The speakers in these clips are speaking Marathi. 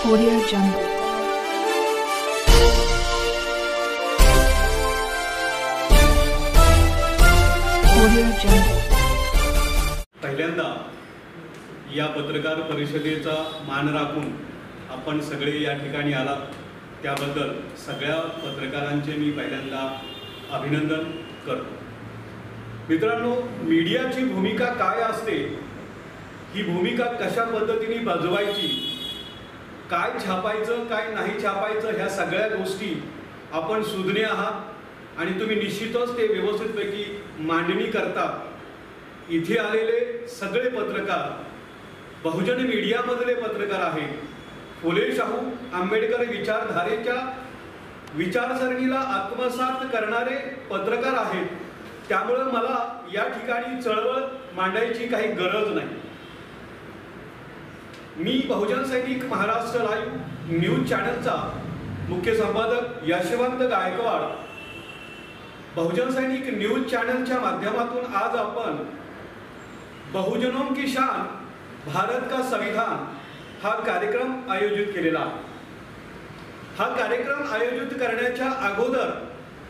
Audio Jungle. Audio Jungle. पहिल्यांदा या पत्रकार परिषदेचा मान राखून आपण सगळे या ठिकाणी आलात त्याबद्दल सगळ्या पत्रकारांचे मी पहिल्यांदा अभिनंदन करतो। मित्रांनो, मीडियाची भूमिका काय असते, ही भूमिका कशा पद्धतीने बजवायची, काय छापायचं काय नाही छापायचं, ह्या सगळ्या गोष्टी आपण सुज्ञ आहात आणि तुम्ही निश्चितच ते व्यवस्थितपैकी मांडणी करता। इथे आलेले सगळे पत्रकार बहुजन मीडियामधले पत्रकार आहेत, फुले शाहू आंबेडकर विचारधारेच्या विचारसरणीला आत्मसात करणारे पत्रकार आहेत। त्यामुळे मला या ठिकाणी चळवळ मांडायची काही गरज नाही। मी बहुजन सैनिक महाराष्ट्र लाईव्ह न्यूज चॅनलचा मुख्य संपादक यशवंत गायकवाड। बहुजन सैनिक न्यूज चॅनलच्या माध्यमातून आज आपण बहुजनों की शान भारत का संविधान हा कार्यक्रम आयोजित केलेला आहे। हा कार्यक्रम आयोजित करण्याच्या अगोदर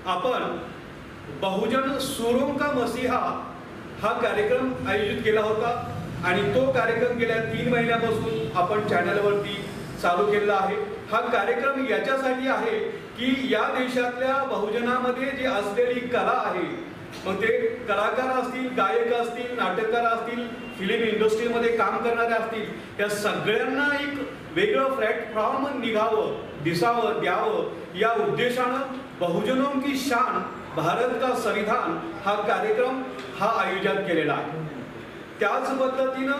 आपण बहुजन सुरों का मसीहा हा कार्यक्रम आयोजित केला होता आणि तो कार्यक्रम गेल्या 3 महिन्यापासून आपण चॅनलवरती चालू केलेला आहे। हा कार्यक्रम याच्यासाठी आहे की या देशातल्या बहुजनामध्ये जे असलेली कला आहे, मग ते कलाकार असतील, गायक असतील, नाटककार असतील, फिल्म इंडस्ट्रीमध्ये काम करणारे असतील, या सगळ्यांना एक वेगळं प्लॅटफॉर्म निघावं, दिसावं, द्यावं या उद्देशानं बहुजनों की शान भारत का संविधान हा कार्यक्रम हा आयोजित केलेला आहे। त्याच पद्धतीनं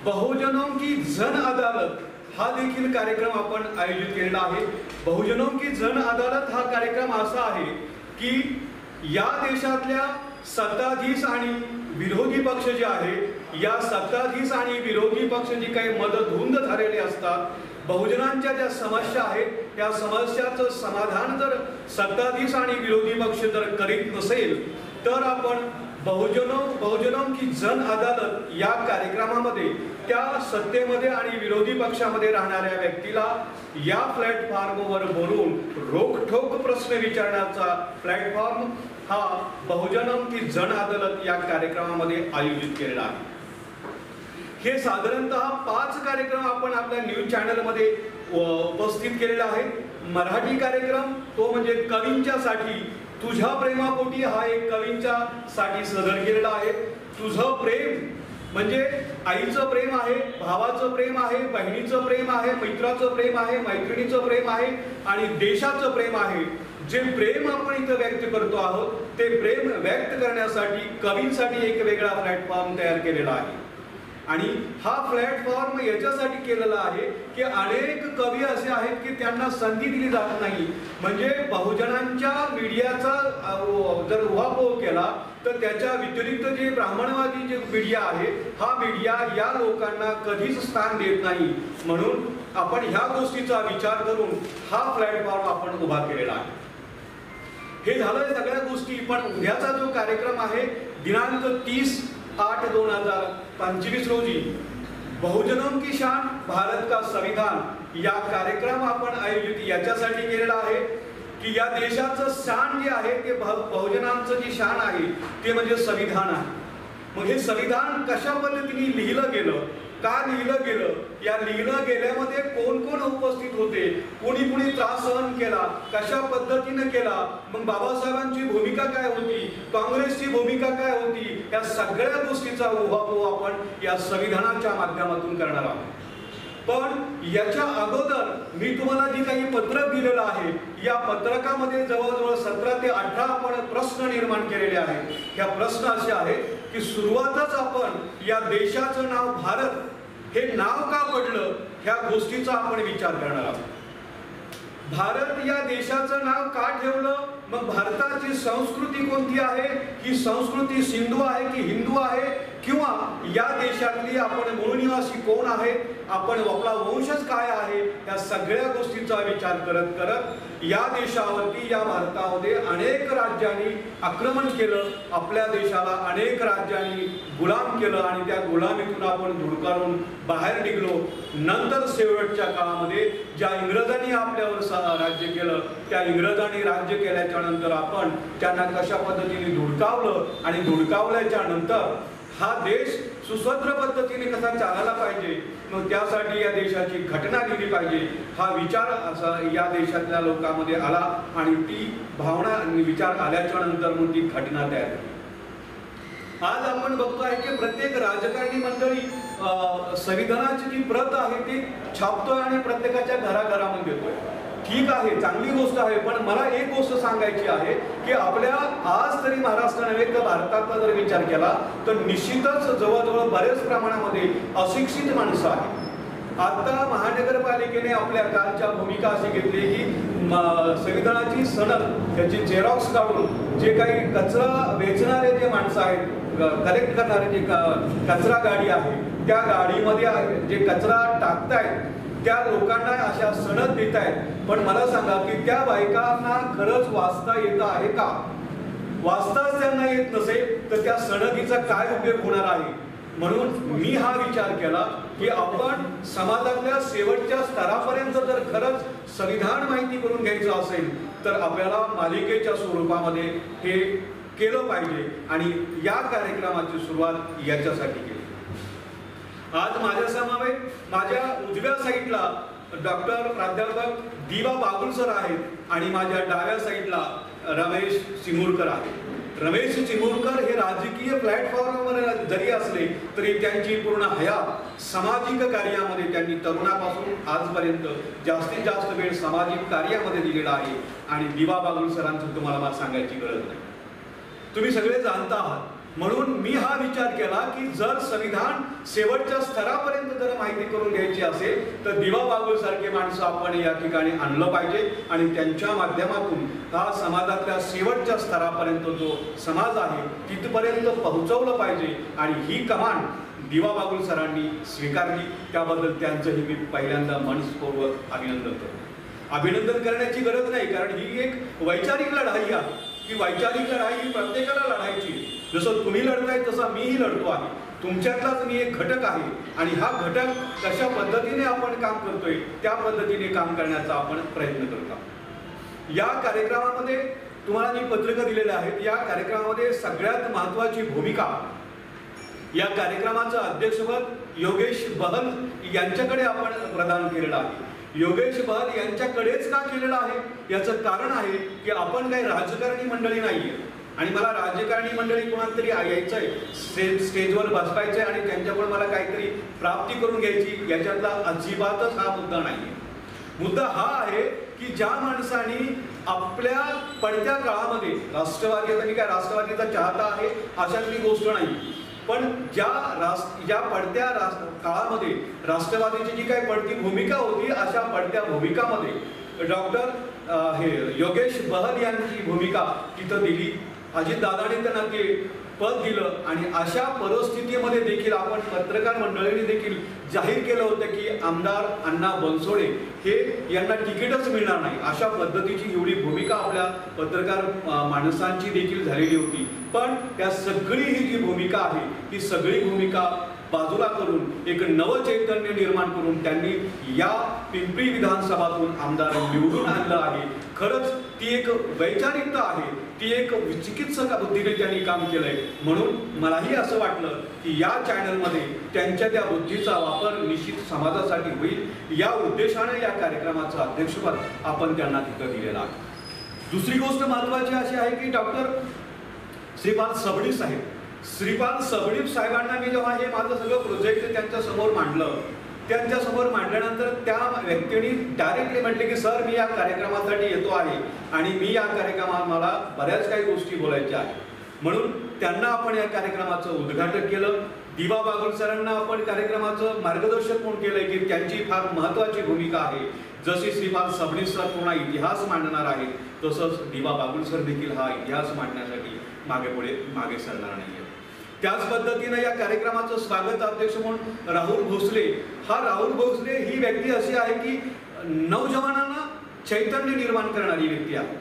बहुजनों की जन अदालत हा देखील कार्यक्रम आपण आयोजित केलेला आहे। बहुजनों की जन अदालत हा कार्यक्रम असा आहे की या देशातल्या सत्ताधीश आणि विरोधी पक्ष जे आहे, या सत्ताधीश आणि विरोधी पक्ष जी काही मदधुंद झालेले असतात, बहुजनांच्या ज्या समस्या आहेत त्या समस्याचं समाधान जर सत्ताधीश आणि विरोधी पक्ष जर करीत नसेल तर आपण बहुजनों की जन अदालत या कार्यक्रमामध्ये त्या सत्तेमध्ये आणि विरोधी पक्षामध्ये राहणाऱ्या व्यक्तीला या प्लॅटफॉर्मवर बोलून रोखठोक प्रश्न विचारण्याचा प्लॅटफॉर्म हा बहुजनों की जन अदालत या कार्यक्रमामध्ये आयोजित केलेला आहे। हे साधारणतः 5 कार्यक्रम आपण आपल्या न्यूज चॅनलमध्ये उपस्थित केलेला आहे। मराठी कार्यक्रम तो म्हणजे कवींच्यासाठी तुझ्या प्रेमापोटी हा एक कवींच्या साठी सादर केलेला आहे। तुझं प्रेम म्हणजे आईचं प्रेम आहे, भावाचं प्रेम आहे, बहिणीचं प्रेम आहे, मित्राचं प्रेम आहे, मैत्रिणीचं प्रेम आहे आणि देशाचं प्रेम आहे। जे प्रेम आपण इथं व्यक्त करतो आहोत ते प्रेम व्यक्त करण्यासाठी कवींसाठी एक वेगळा प्लॅटफॉर्म तयार केलेला आहे। आणि हा प्लॅटफॉर्म याच्यासाठी केलेला आहे की अनेक कवी असे आहेत की त्यांना संधी दिली जात नाही। म्हणजे बहुजनांच्या मीडियाचा जर उहापोह केला तर त्याच्या व्यतिरिक्त जे ब्राह्मणवादी जे मीडिया आहे, हा मीडिया या लोकांना कधीच स्थान देत नाही। म्हणून आपण ह्या गोष्टीचा विचार करून हा प्लॅटफॉर्म आपण उभा केलेला आहे। हे झालं सगळ्या गोष्टी, पण उद्याचा जो कार्यक्रम आहे दिनांक 30/8/2025 रोजी बहुजनों की शान भारत का संविधान या कार्यक्रम आपण आयोजित याच्यासाठी केलेला आहे की या देशाचं शान जे आहे ते बहुजनांचं जी शान आहे ते म्हणजे संविधान आहे। मग हे संविधान कशा पद्धतीने लिहिलं गेलं, का लिहिलं गेलं, या लिहिलं गेल्यामध्ये कोण कोण उपस्थित होते, कोणी कोणी त्रास सहन केला, कशा पद्धतीने केला, मग बाबासाहेबांची भूमिका काय होती, काँग्रेसची भूमिका काय होती, या सगळ्या गोष्टीचा उहापोह आपण या संविधानाच्या माध्यमातून करणार आहोत। पण याच्या अगोदर मी तुम्हाला जी काही पत्रक दिलेलं आहे, या पत्रकामध्ये जवळजवळ 17 ते 18 आपण प्रश्न निर्माण केलेले आहेत। ह्या प्रश्न असे आहेत की सुरुवातच आपण या देशाचं नाव भारत हे नाव का पडलं, ह्या गोष्टीचा आपण विचार करणार आहोत। भारत या देशाचं नाव का ठेवलं, मग भारताची संस्कृती कोणती आहे, ही संस्कृती सिंधू आहे की हिंदू आहे, किंवा या देशातली आपण मूळ निवासी कोण आहे, आपण आपला वंशच काय आहे, या सगळ्या गोष्टीचा विचार करत करत या देशावरती, या भारतामध्ये अनेक राज्यांनी आक्रमण केलं, आपल्या देशाला अनेक राज्यांनी गुलाम केलं आणि त्या गुलामीतून आपण धुडकारून बाहेर निघलो. नंतर शेवटच्या काळामध्ये ज्या इंग्रजांनी आपल्यावर राज्य केलं, त्या इंग्रजांनी राज्य केल्याच्या नंतर आपण त्यांना कशा पद्धतीने धुडकावलं आणि धुडकावल्याच्या नंतर हा देश सुसंत्र पद्धतीने कसा चालायला पाहिजे, मग त्यासाठी या देशाची घटना लिहिली पाहिजे, हा विचार असा या देशातल्या लोकांमध्ये आला आणि ती भावना आणि विचार आल्याच्या नंतर मग ती घटना तयार झाली. आज आपण बघतो आहे की प्रत्येक राजकारणी मंडळी संविधानाची जी प्रत आहे ती छापतोय आणि प्रत्येकाच्या घराघरामध्ये देतोय. ठीक आहे, चांगली गोष्ट आहे, पण मला एक गोष्ट सांगायची आहे की आपल्या आज तरी महाराष्ट्र नव्हे तर भारताचा जर विचार केला तर निश्चितच जवळजवळ बऱ्याच प्रमाणामध्ये अशिक्षित माणसं आहेत. आता महानगरपालिकेने आपल्या कालच्या भूमिका अशी घेतली की संविधानाची सनद त्याची झेरॉक्स काढून जे काही कचरा वेचणारे जे माणसं आहेत, कलेक्ट करणारे जे कचरा गाडी आहे, त्या गाडीमध्ये जे कचरा टाकतायत त्या लोकांना अशा सनद देत आहेत. पण मला सांगा की त्या बायकांना खरंच वाचता येत आहे का? वाचताच त्यांना येत नसेल तर त्या सनदीचा काय उपयोग होणार आहे? म्हणून मी हा विचार केला की आपण समाजातल्या शेवटच्या स्तरापर्यंत जर खरंच संविधान माहिती करून घ्यायचं असेल तर आपल्याला मालिकेच्या स्वरूपामध्ये हे केलं पाहिजे आणि या कार्यक्रमाची सुरुवात याच्यासाठी केली. आज माझ्या समवेत माझ्या उजव्या साईडला डॉक्टर प्राध्यापक दिवा बागुल सर आहेत आणि माझ्या डाव्या साईडला रमेश चिमुरकर आहेत. रमेश चिमुरकर हे राजकीय प्लॅटफॉर्मवर जरी असले तरी त्यांची पूर्ण हयात सामाजिक कार्यामध्ये त्यांनी तरुणापासून आजपर्यंत जास्तीत जास्त वेळ सामाजिक कार्यामध्ये दिलेला आहे आणि दिवा बागुल सरांचं तुम्हाला मला सांगायची गरज नाही, तुम्ही सगळे जाणता आहात. म्हणून मी हा विचार केला की जर संविधान शेवटच्या स्तरापर्यंत जर माहिती करून घ्यायची असेल तर दिवा बागुल सारखे माणसं आपण या ठिकाणी आणलं पाहिजे आणि त्यांच्या माध्यमातून हा समाजातल्या शेवटच्या स्तरापर्यंत जो समाज आहे तिथपर्यंत पोहोचवलं पाहिजे आणि ही कमान दिवा बागुल सरांनी स्वीकारली. त्याबद्दल त्यांचंही मी पहिल्यांदा मनस्पूर्वक अभिनंदन करतो. अभिनंदन करण्याची गरज नाही, कारण ही एक वैचारिक लढाई आहे. ही वैचारिक लढाई ही प्रत्येकाला लढायची. जसं तुम्ही लढताय तसं मीही लढतो आहे. तुमच्यातलाच मी एक घटक आहे आणि हा घटक कशा पद्धतीने आपण काम करतोय त्या पद्धतीने काम करण्याचा आपण प्रयत्न करतो. या कार्यक्रमामध्ये तुम्हाला मी पत्रकं दिलेले आहेत. या कार्यक्रमामध्ये सगळ्यात महत्त्वाची भूमिका या कार्यक्रमाचं अध्यक्षपद योगेश बहल यांच्याकडे आपण प्रदान केलेलं आहे. योगेश बहल यांच्याकडेच का केलेलं आहे याचं कारण आहे की आपण काही राजकारणी मंडळी नाहीये आणि मला राजकारणी मंडळी कोणाला तरी यायचंय, स्टेजवर बसवायचंय आणि त्यांच्याकडून मला काहीतरी प्राप्ती करून घ्यायची, याच्यातला अजिबातच हा मुद्दा नाहीये. मुद्दा हा आहे की ज्या माणसांनी आपल्या पडत्या काळामध्ये राष्ट्रवादी, आता मी काय राष्ट्रवादीचा चाहता आहे अशातली गोष्ट नाही, पण ज्या पडत्या काळामध्ये राष्ट्रवादीची जी काही पडती भूमिका होती अशा पडत्या भूमिकामध्ये डॉक्टर योगेश बहल यांची भूमिका तिथं दिली. अजितदादांनी त्यांना ते पद दिलं आणि अशा परिस्थितीमध्ये देखील आपण पत्रकार मंडळींनी देखील जाहीर केलं होतं की आमदार अण्णा बनसोडे हे यांना तिकीटच मिळणार नाही. अशा पद्धतीची एवढी भूमिका आपल्या पत्रकार माणसांची देखील झालेली होती. पण त्या सगळी ही जी भूमिका आहे ती सगळी भूमिका बाजूला करून एक नवचैतन्य निर्माण करून त्यांनी या पिंपरी विधानसभातून आमदार निवडून आणलं आहे. खरंच ती एक वैचारिकता आहे, ती एक चिकित्सक बुद्धीने त्यांनी काम केलंय. म्हणून मलाही असं वाटलं की या चॅनलमध्ये त्यांच्या त्या बुद्धीचा वापर निश्चित समाजासाठी होईल या उद्देशाने या कार्यक्रमाचं अध्यक्षपद आपण त्यांना तिथं दिलेलं आहे. दुसरी गोष्ट महत्त्वाची अशी आहे की डॉक्टर श्रीपाल सबनीस आहेत. श्रीपाल सबनीस साहेबांना मी जेव्हा हे माझं सगळं प्रोजेक्ट त्यांच्या समोर मांडलं, त्यांच्या समोर मांडल्यानंतर त्या व्यक्तीने डायरेक्टली म्हटले की सर मी या कार्यक्रमासाठी येतो आहे आणि मी या कार्यक्रमात मला बऱ्याच काही गोष्टी बोलायच्या आहेत. म्हणून त्यांना आपण या कार्यक्रमाचं उद्घाटन केलं. दिवा बागुल सरांना आपण कार्यक्रमाचं मार्गदर्शक म्हणून केलंय की त्यांची फार महत्त्वाची भूमिका आहे. जशी श्रीपाल सबनीस सर पूर्ण इतिहास मांडणार आहे तसंच दिवा बागुल सर देखील हा इतिहास मांडण्यासाठी मागे सरणार नाहीये. त्याच पद्धतीनं या कार्यक्रमाचं स्वागत अध्यक्ष म्हणून राहुल भोसले, हा राहुल भोसले ही व्यक्ती अशी आहे की नौजवानांना चैतन्य निर्माण करणारी व्यक्ती आहे.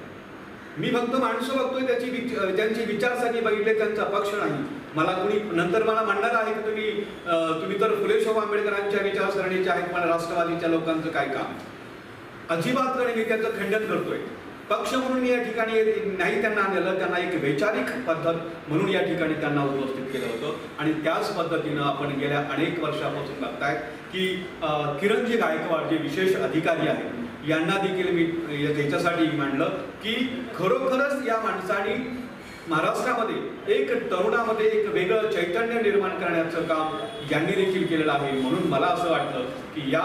मी फक्त माणसं बघतोय, त्यांची विचारसरणी बघितले, त्यांचा पक्ष नाही. मला कुणी नंतर मला म्हणणार आहे की तुम्ही तर फुले शाहू आंबेडकरांच्या विचारसरणीचे आहेत, मला राष्ट्रवादीच्या लोकांचं काय काम. अजिबात नाही, मी त्याचं खंडन करतोय. पक्ष म्हणून या ठिकाणी नाही त्यांना आणलेलं, त्यांना एक वैचारिक पद्धत म्हणून या ठिकाणी त्यांना उपस्थित केलं होतं. आणि त्याच पद्धतीनं आपण गेल्या अनेक वर्षापासून बघताय की किरणजी गायकवाड जे विशेष अधिकारी आहेत यांना देखील मी याच्यासाठी मांडलं की खरोखरच या माणसाने महाराष्ट्रामध्ये एक तरुणामध्ये एक वेगळं चैतन्य निर्माण करण्याचं काम यांनी देखील केलेलं आहे. म्हणून मला असं वाटलं की या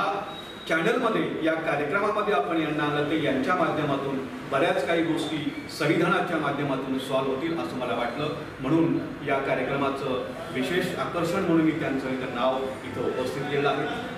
चॅनलमध्ये, या कार्यक्रमामध्ये आपण यांना आलं तर यांच्या माध्यमातून बऱ्याच काही गोष्टी संविधानाच्या माध्यमातून सॉल्व्ह होतील असं मला वाटलं. म्हणून या कार्यक्रमाचं विशेष आकर्षण म्हणून मी त्यांचं इथं नाव इथं उपस्थित केलं आहे.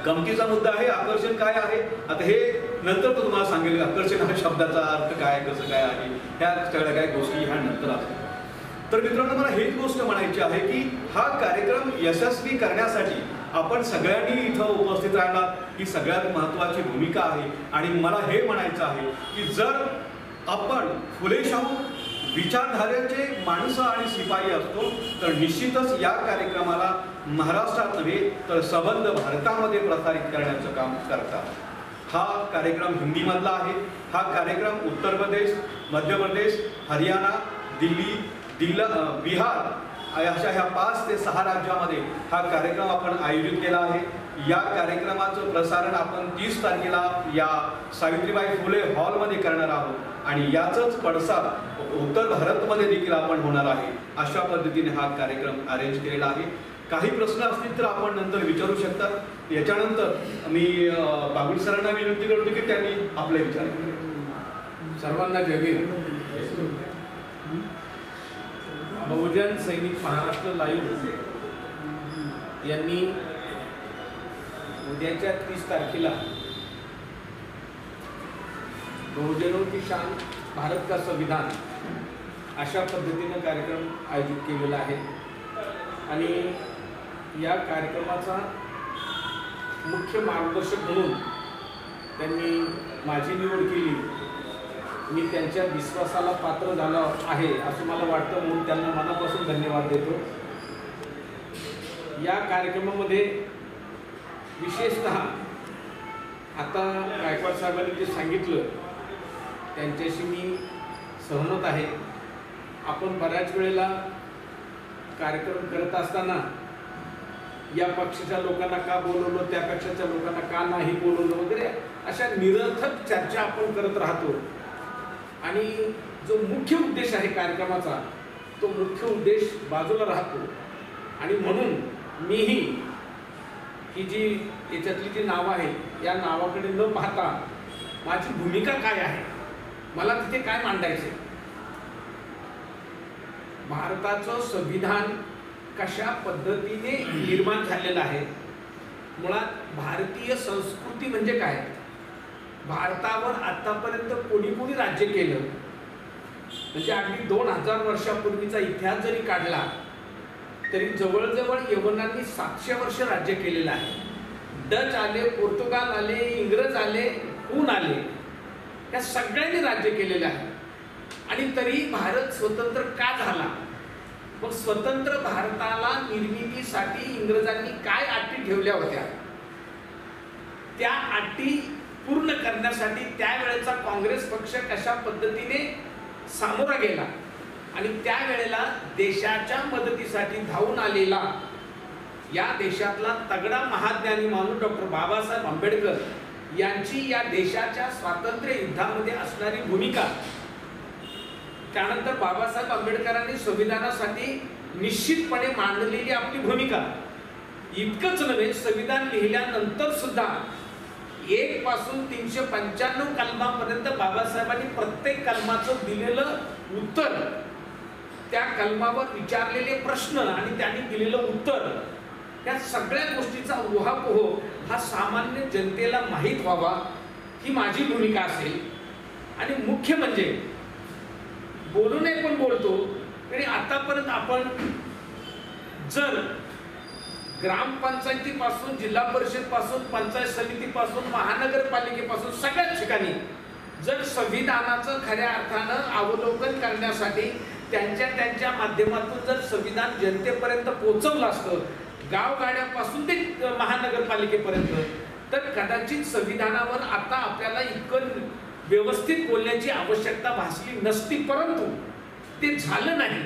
गमतीचा मुद्दा आहे, आकर्षण काय आहे आता हे नंतर तो तुम्हाला सांगेल. आकर्षण हा शब्दाचा अर्थ काय, कसं काय आहे, ह्या सगळ्या काही गोष्टी ह्या नंतर असतात. तर मित्रांनो, मला हेच गोष्ट म्हणायची आहे की हा कार्यक्रम यशस्वी करण्यासाठी आपण सगळ्यांनी इथं उपस्थित राहणं ही सगळ्यात महत्त्वाची भूमिका आहे. आणि मला हे म्हणायचं आहे की जर आपण फुले शाहू विचारधारेचे माणसं आणि शिपाई असतो तर निश्चितच या कार्यक्रमाला महाराष्ट्रात नव्हे तर सबंध भारतामध्ये प्रसारित करण्याचं काम करतात. हा कार्यक्रम हिंदीमधला आहे. हा कार्यक्रम उत्तर प्रदेश, मध्य प्रदेश, हरियाणा, दिल्ली, बिहार अशा ह्या 5 ते 6 राज्यामध्ये हा कार्यक्रम आपण आयोजित केला आहे. या कार्यक्रमाचं प्रसारण आपण 30 तारखेला या सावित्रीबाई फुले हॉलमध्ये करणार आहोत आणि याचंच पडसाद उत्तर भारतमध्ये देखील आपण होणार आहे. अशा पद्धतीने हा कार्यक्रम अरेंज केलेला आहे. काही प्रश्न असतील तर आपण नंतर विचारू शकतात. याच्यानंतर मी बागुल सरांना विनंती करतो की त्यांनी आपले विचार. सर्वांना जय भीम. बहुजन सैनिक महाराष्ट्र लाईव्ह यांनी उद्याच्या 30 तारखेला बहुजनों की शान भारत का संविधान अशा पद्धतीनं कार्यक्रम आयोजित केलेला आहे. आणि या कार्यक्रमाचा मुख्य मार्गदर्शक म्हणून त्यांनी माझी निवड केली. मी त्यांच्या विश्वासाला पात्र झालो आहे असं मला वाटतं, म्हणून त्यांना मनापासून धन्यवाद देतो. या कार्यक्रमामध्ये विशेषतः आता गायकवाड साहेबांनी जे सांगितलं त्यांच्याशी मी सहमत आहे. आपण बऱ्याच वेळेला कार्यक्रम करत असताना या पक्षाच्या लोकांना का बोलवलं, त्या पक्षाच्या लोकांना का नाही बोलवलं वगैरे अशा निरर्थक चर्चा आपण करत राहतो. आणि जो मुख्य उद्देश आहे कार्यक्रमाचा तो मुख्य उद्देश बाजूला राहतो. आणि म्हणून मीही ही जी याच्यातली जी नावं आहेत या नावाकडे न पाहता माझी भूमिका काय आहे, मला तिथे काय मांडायचे, भारताचं संविधान कशा पद्धतीने निर्माण झालेलं आहे, मुळात भारतीय संस्कृती म्हणजे काय, भारतावर आतापर्यंत कोणी राज्य केलं, म्हणजे अगदी 2000 वर्षापूर्वीचा इतिहास जरी काढला तरी जवळजवळ यवनांनी 700 वर्ष राज्य केलेलं आहे. डच आले, पोर्तुगाल आले, इंग्रज आले, हून आले, या सगळ्यांनी राज्य केलेलं आहे. आणि तरी भारत स्वतंत्र का झाला? मग स्वतंत्र भारताला निर्मितीसाठी इंग्रजांनी काय अटी ठेवल्या होत्या, त्या अटी पूर्ण करण्यासाठी त्यावेळेचा काँग्रेस पक्ष कशा पद्धतीने सामोरा गेला आणि त्यावेळेला देशाच्या मदतीसाठी धावून आलेला या देशातला तगडा महाज्ञानी माणूस डॉक्टर बाबासाहेब आंबेडकर यांची या देशाच्या स्वातंत्र्य युद्धामध्ये असणारी भूमिका, त्यानंतर बाबासाहेब आंबेडकरांनी संविधानासाठी निश्चितपणे मांडलेली आपली भूमिका, इतकंच नव्हे संविधान लिहिल्यानंतर सुद्धा 1 पासून 395 कलमापर्यंत बाबासाहेबांनी प्रत्येक कलमाचं दिलेलं उत्तर, त्या कलमावर विचारलेले प्रश्न आणि त्यांनी दिलेलं उत्तर, त्या सगळ्या गोष्टीचा उहापोह हा सामान्य जनतेला माहीत व्हावा ही माझी भूमिका असेल. आणि मुख्य म्हणजे बोलू नये पण बोलतो, तरी आतापर्यंत आपण जर ग्रामपंचायतीपासून, जिल्हा परिषदपासून, पंचायत समितीपासून, महानगरपालिकेपासून सगळ्याच ठिकाणी जर संविधानाचं खऱ्या अर्थानं अवलोकन करण्यासाठी त्यांच्या माध्यमातून जर संविधान जनतेपर्यंत पोहोचवलं असतं, गावगाड्यापासून ते महानगरपालिकेपर्यंत, तर कदाचित संविधानावर आता आपल्याला इतकं व्यवस्थित बोलण्याची आवश्यकता भासली नसती. परंतु ते झालं नाही.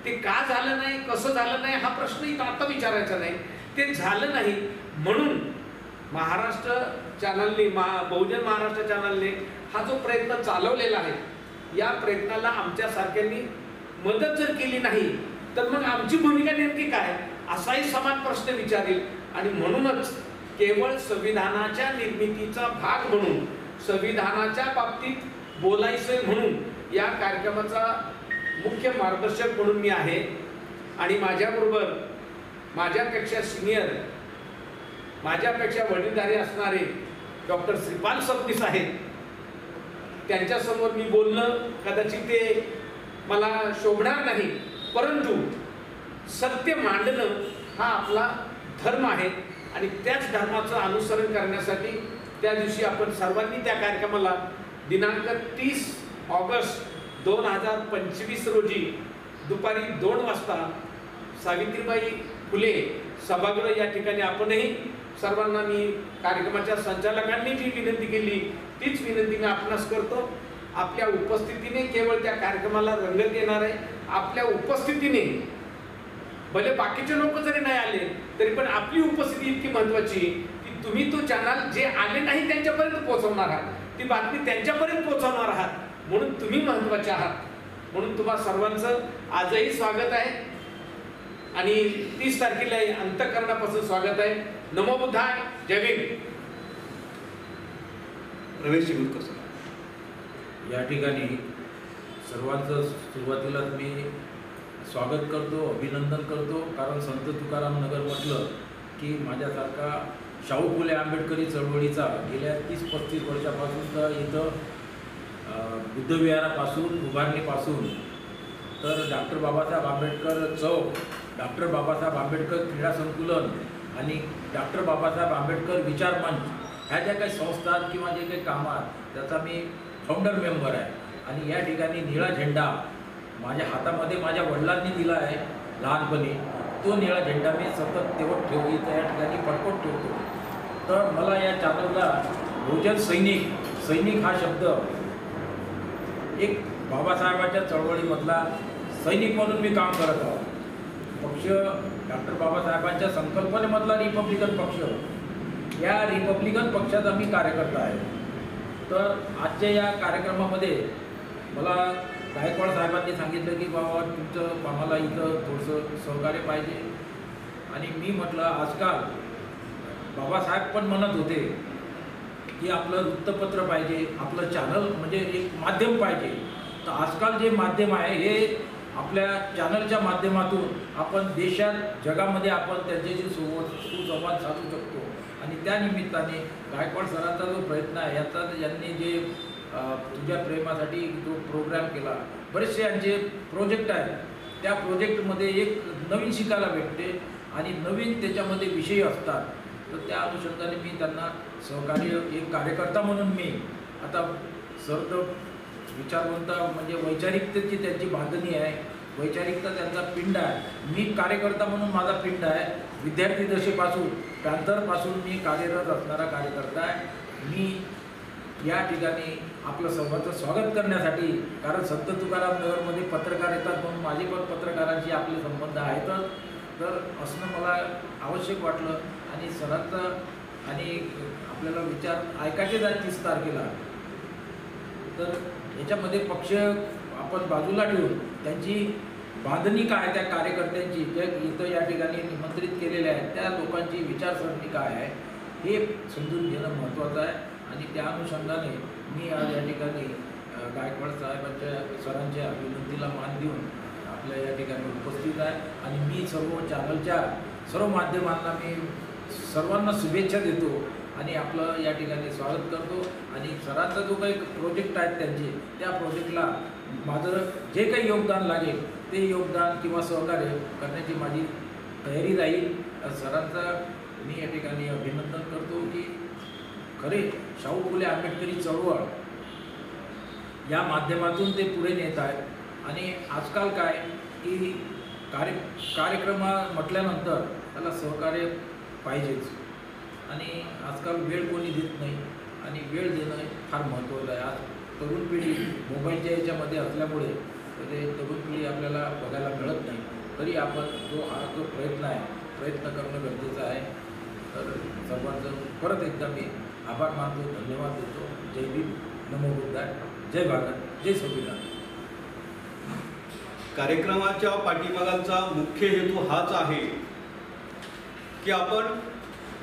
ते का झालं नाही, कसं झालं नाही हा प्रश्न इथं आता विचारायचा नाही. ते झालं नाही म्हणून महाराष्ट्र चॅनलने, बहुजन महाराष्ट्र चॅनलने हा जो प्रयत्न चालवलेला आहे, या प्रयत्नाला आमच्यासारख्यांनी मदत जर केली नाही तर मग आमची भूमिका नेमकी काय, असाही समान प्रश्न विचारेल. आणि म्हणूनच केवळ संविधानाच्या निर्मितीचा भाग म्हणून, संविधानाच्या बाबतीत बोलायचं म्हणून या कार्यक्रमाचा मुख्य मार्गदर्शक म्हणून मी आहे. आणि माझ्याबरोबर माझ्यापेक्षा सिनियर, माझ्यापेक्षा वडीलधारी असणारे डॉक्टर श्रीपाल सबनीस आहेत. त्यांच्यासमोर मी बोलणं कदाचित ते मला शोभणार नाही, परंतु सत्य मांडणं हा आपला धर्म आहे. आणि त्याच धर्माचं अनुसरण करण्यासाठी त्या दिवशी आपण सर्वांनी त्या कार्यक्रमाला दिनांक 30 ऑगस्ट 2025 रोजी दुपारी 2 वाजता सावित्रीबाई फुले सभागृह या ठिकाणी आपणही सर्वांना, मी कार्यक्रमाच्या संचालकांनी जी विनंती केली तीच विनंती मी आपणास करतो. आपल्या उपस्थितीने केवळ त्या कार्यक्रमाला रंगत येणार आहे. आपल्या उपस्थितीने भले बाकीचे लोक जरी नाही आले तरी पण आपली उपस्थिती इतकी महत्वाची की तुम्ही तो चॅनल जे आले नाही त्यांच्यापर्यंत पोहोचवणार आहात, ती बातमी त्यांच्यापर्यंत पोहोचवणार आहात, म्हणून तुम्ही महत्वाचे आहात. म्हणून तुम्हा सर्वांचं आजही स्वागत आहे आणि 30 तारखेला अंतःकरणापासून स्वागत आहे. नमो बुद्धाय, जय भीम. प्रवेश शिवूरकर सर. या ठिकाणी सर्वांचं सुरुवातीलाच मी स्वागत करतो, अभिनंदन करतो. कारण संत तुकाराम नगर म्हटलं की माझ्यासारखा शाहू फुले आंबेडकरी चळवळीचा गेल्या 30-35 वर्षापासून तर इथं बुद्धविहारापासून, उभारणीपासून तर डॉक्टर बाबासाहेब आंबेडकर चौक, डॉक्टर बाबासाहेब आंबेडकर क्रीडा संकुलन आणि डॉक्टर बाबासाहेब आंबेडकर विचार मंच ह्या ज्या काही संस्था किंवा जे काही कामं आहेत त्याचा मी फाउंडर मेंबर आहे. आणि या ठिकाणी निळा झेंडा माझ्या हातामध्ये माझ्या वडिलांनी दिला आहे लहानपणी, तो निळा झेंडा मी सतत तेवढ ठेवतो, या ठिकाणी पटपट ठेवतो. तर मला या चॅनलला बहुजन सैनिक हा शब्द एक बाबासाहेबांच्या चळवळीमधला सैनिक म्हणून मी काम करत आहोत. पक्ष डॉक्टर बाबासाहेबांच्या संकल्पनेमधला रिपब्लिकन पक्ष, या रिपब्लिकन पक्षाचा मी कार्यकर्ता आहे. तर आजच्या या कार्यक्रमामध्ये मला गायकवाड साहेबांनी सांगितलं की बाबा तुमचं आम्हाला इथं थोडंसं सहकार्य पाहिजे. आणि मी म्हटलं आजकाल बाबासाहेब पण म्हणत होते की आपलं वृत्तपत्र पाहिजे, आपलं चॅनल म्हणजे एक माध्यम पाहिजे. तर आजकाल जे माध्यम आहे हे आपल्या चॅनलच्या माध्यमातून आपण देशात, जगामध्ये आपण त्यांच्याशी सुसंवाद साधू शकतो. आणि त्या निमित्ताने गायकवाड सरांचा जो प्रयत्न आहे याचा यांनी जे तुझ्या प्रेमासाठी जो प्रोग्राम केला, बरेचसे यांचे प्रोजेक्ट आहेत, त्या प्रोजेक्टमध्ये एक नवीन शिकायला भेटते आणि नवीन त्याच्यामध्ये विषय असतात. तर त्या अनुषंगाने मी त्यांना सहकार्य, एक कार्यकर्ता म्हणून मी आता सर्व विचारवंत म्हणजे वैचारिकतेची त्यांची बांधणी आहे, वैचारिकता त्यांचा पिंड आहे. मी कार्यकर्ता म्हणून माझा पिंड आहे. विद्यार्थी दशेपासून, पॅन्थरपासून मी कार्यरत असणारा कार्यकर्ता आहे. मी या ठिकाणी आपलं सर्वांचं स्वागत करण्यासाठी, कारण संत तुकाराम नगरमध्ये पत्रकार येतात म्हणून माझे पण पत्रकारांशी आपले संबंध आहेतच, तर असणं मला आवश्यक वाटलं. आणि सरांचं आणि आपल्याला विचार ऐकायचे आहेत 30 तारखेला. तर याच्यामध्ये पक्ष आपण बाजूला ठेवून त्यांची बांधणी काय, त्या कार्यकर्त्यांची जे इथं या ठिकाणी निमंत्रित केलेले आहेत त्या लोकांची विचारसरणी काय आहे हे समजून घेणं महत्त्वाचं आहे. आणि त्या अनुषंगाने मी आज या ठिकाणी गायकवाड साहेबांच्या सरांच्या विनंतीला मान देऊन आपल्या या ठिकाणी उपस्थित आहे. आणि मी सर्व चॅनलच्या सर्व माध्यमांना मी सर्वांना शुभेच्छा देतो आणि आपलं या ठिकाणी स्वागत करतो. आणि सरांचा जो काही प्रोजेक्ट आहेत त्यांचे, त्या प्रोजेक्टला माझं जे काही योगदान लागेल ते योगदान किंवा सहकार्य करण्याची माझी तयारी राहील. सरांचा मी या ठिकाणी अभिनंदन करतो की खरे शाहू फुले आंबेडकरी चळवळ या माध्यमातून ते पुढे नेत आहेत. आणि आजकाल काय की कार्यक्रम म्हटल्यानंतर त्याला सहकार्य पाहिजेच. आणि आजकाल वेळ कोणी देत नाही आणि वेळ देणं फार महत्त्वाचं आहे. आज तरुण पिढी मोबाईलच्या याच्यामध्ये असल्यामुळे ते तरुण पिढी आपल्याला बघायला मिळत नाही. तरी आपण जो प्रयत्न आहे प्रयत्न करणं गरजेचं आहे. तर सर्वांचं परत एकदा मी आभार मानतो, धन्यवाद देतो. जय भीम, नमो बुद्धाय, जय भारत, जय संविधान. कार्यक्रमाच्या पाठीमागाचा मुख्य हेतू हाच आहे की आपण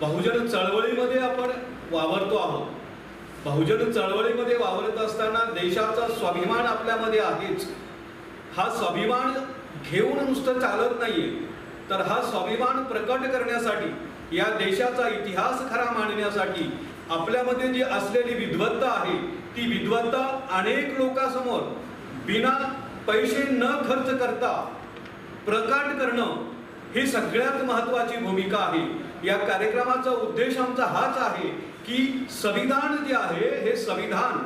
बहुजन चळवळीमध्ये आपण वावरतो आहोत. बहुजन चळवळीमध्ये वावरत असताना देशाचा स्वाभिमान आपल्यामध्ये आहेच. हा स्वाभिमान घेऊन नुसतं चालत नाहीये, तर हा स्वाभिमान प्रकट करण्यासाठी, या देशाचा इतिहास खरा मांडण्यासाठी आपल्यामध्ये जी असलेली विद्वत्ता आहे ती विद्वत्ता अनेक लोकांसमोर बिना पैसे न खर्च करता प्रकट करणं ही सगळ्यात महत्त्वाची भूमिका आहे. या कार्यक्रमाचा उद्देश आमचा हाच आहे की संविधान जे आहे हे संविधान